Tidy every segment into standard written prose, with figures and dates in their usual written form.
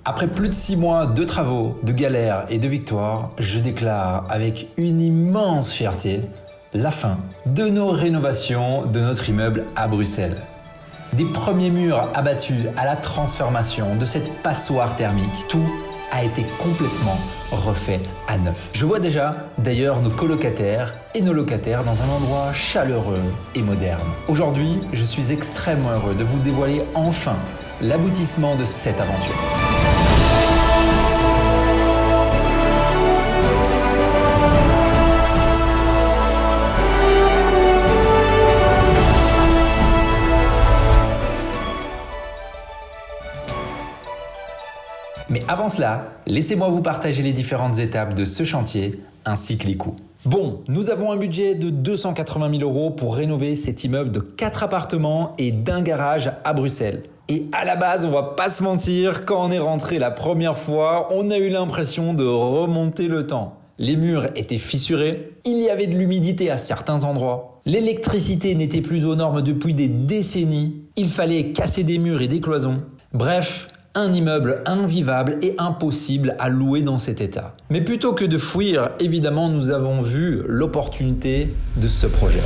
Après plus de 6 mois de travaux, de galères et de victoires, je déclare avec une immense fierté la fin de nos rénovations de notre immeuble à Bruxelles. Des premiers murs abattus à la transformation de cette passoire thermique, tout a été complètement refait à neuf. Je vois déjà d'ailleurs nos colocataires et nos locataires dans un endroit chaleureux et moderne. Aujourd'hui, je suis extrêmement heureux de vous dévoiler enfin l'aboutissement de cette aventure. Mais avant cela, laissez-moi vous partager les différentes étapes de ce chantier ainsi que les coûts. Bon, nous avons un budget de 280 000 € pour rénover cet immeuble de 4 appartements et d'un garage à Bruxelles. Et à la base, on va pas se mentir, quand on est rentré la première fois, on a eu l'impression de remonter le temps. Les murs étaient fissurés, il y avait de l'humidité à certains endroits, l'électricité n'était plus aux normes depuis des décennies, il fallait casser des murs et des cloisons. Bref, un immeuble invivable et impossible à louer dans cet état. Mais plutôt que de fuir, évidemment, nous avons vu l'opportunité de ce projet.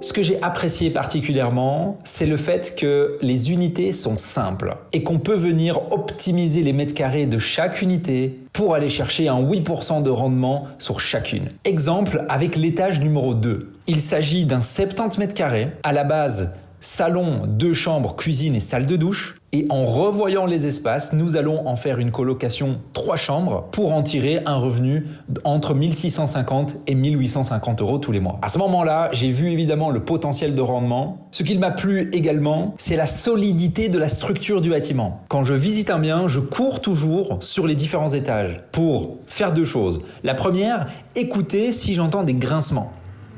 Ce que j'ai apprécié particulièrement, c'est le fait que les unités sont simples et qu'on peut venir optimiser les mètres carrés de chaque unité pour aller chercher un 8% de rendement sur chacune. Exemple avec l'étage numéro 2. Il s'agit d'un 70 mètres carrés, à la base salon, 2 chambres, cuisine et salle de douche. Et en revoyant les espaces, nous allons en faire une colocation 3 chambres pour en tirer un revenu entre 1650 et 1850 € tous les mois. À ce moment-là, j'ai vu évidemment le potentiel de rendement. Ce qu'il m'a plu également, c'est la solidité de la structure du bâtiment. Quand je visite un bien, je cours toujours sur les différents étages pour faire 2 choses. La première, écouter si j'entends des grincements.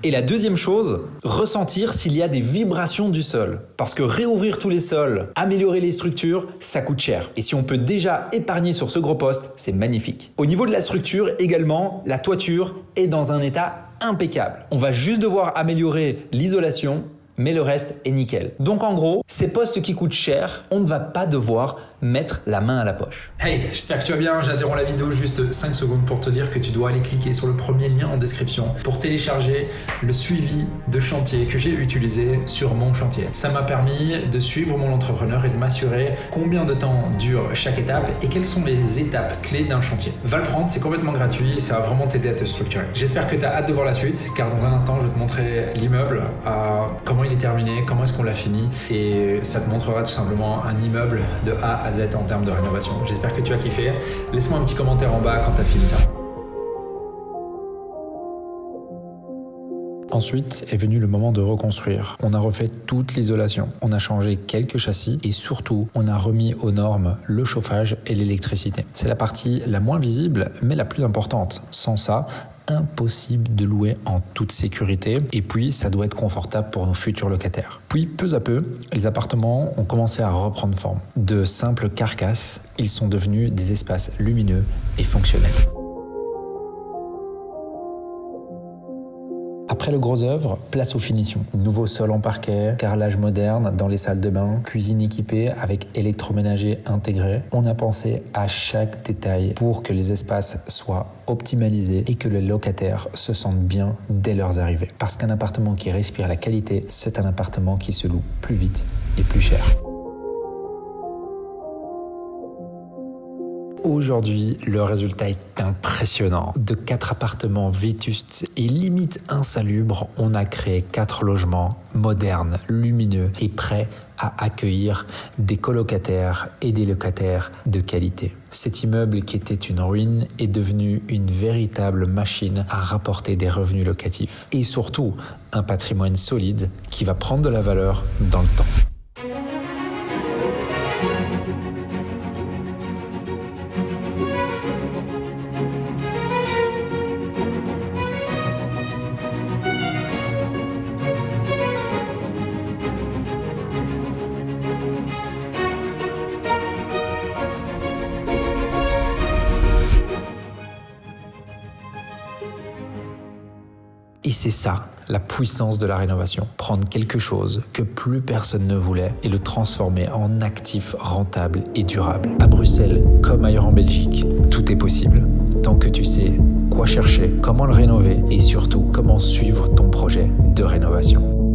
Et la deuxième chose, ressentir s'il y a des vibrations du sol. Parce que réouvrir tous les sols, améliorer les structures, ça coûte cher. Et si on peut déjà épargner sur ce gros poste, c'est magnifique. Au niveau de la structure également, la toiture est dans un état impeccable. On va juste devoir améliorer l'isolation, mais le reste est nickel. Donc en gros, ces postes qui coûtent cher, on ne va pas devoir mettre la main à la poche. Hey, j'espère que tu vas bien. J'interromps la vidéo juste 5 secondes pour te dire que tu dois aller cliquer sur le premier lien en description pour télécharger le suivi de chantier que j'ai utilisé sur mon chantier. Ça m'a permis de suivre mon entrepreneur et de m'assurer combien de temps dure chaque étape et quelles sont les étapes clés d'un chantier. Va le prendre, c'est complètement gratuit, ça va vraiment t'aider à te structurer. J'espère que tu as hâte de voir la suite car dans un instant, je vais te montrer l'immeuble, comment il est terminé, comment est-ce qu'on l'a fini et ça te montrera tout simplement un immeuble de A à Z en termes de rénovation. J'espère que tu as kiffé. Laisse-moi un petit commentaire en bas quand tu as fini ça. Ensuite est venu le moment de reconstruire. On a refait toute l'isolation. On a changé quelques châssis et surtout, on a remis aux normes le chauffage et l'électricité. C'est la partie la moins visible, mais la plus importante. Sans ça, impossible de louer en toute sécurité et puis ça doit être confortable pour nos futurs locataires. Puis peu à peu, les appartements ont commencé à reprendre forme. De simples carcasses, ils sont devenus des espaces lumineux et fonctionnels. Après le gros œuvre, place aux finitions. Nouveau sol en parquet, carrelage moderne dans les salles de bain, cuisine équipée avec électroménager intégré. On a pensé à chaque détail pour que les espaces soient optimalisés et que les locataires se sentent bien dès leur arrivée. Parce qu'un appartement qui respire la qualité, c'est un appartement qui se loue plus vite et plus cher. Aujourd'hui, le résultat est impressionnant. De 4 appartements vétustes et limite insalubres, on a créé 4 logements modernes, lumineux et prêts à accueillir des colocataires et des locataires de qualité. Cet immeuble qui était une ruine est devenu une véritable machine à rapporter des revenus locatifs. Et surtout, un patrimoine solide qui va prendre de la valeur dans le temps. Et c'est ça la puissance de la rénovation. Prendre quelque chose que plus personne ne voulait et le transformer en actif rentable et durable. À Bruxelles, comme ailleurs en Belgique, tout est possible. Tant que tu sais quoi chercher, comment le rénover et surtout comment suivre ton projet de rénovation.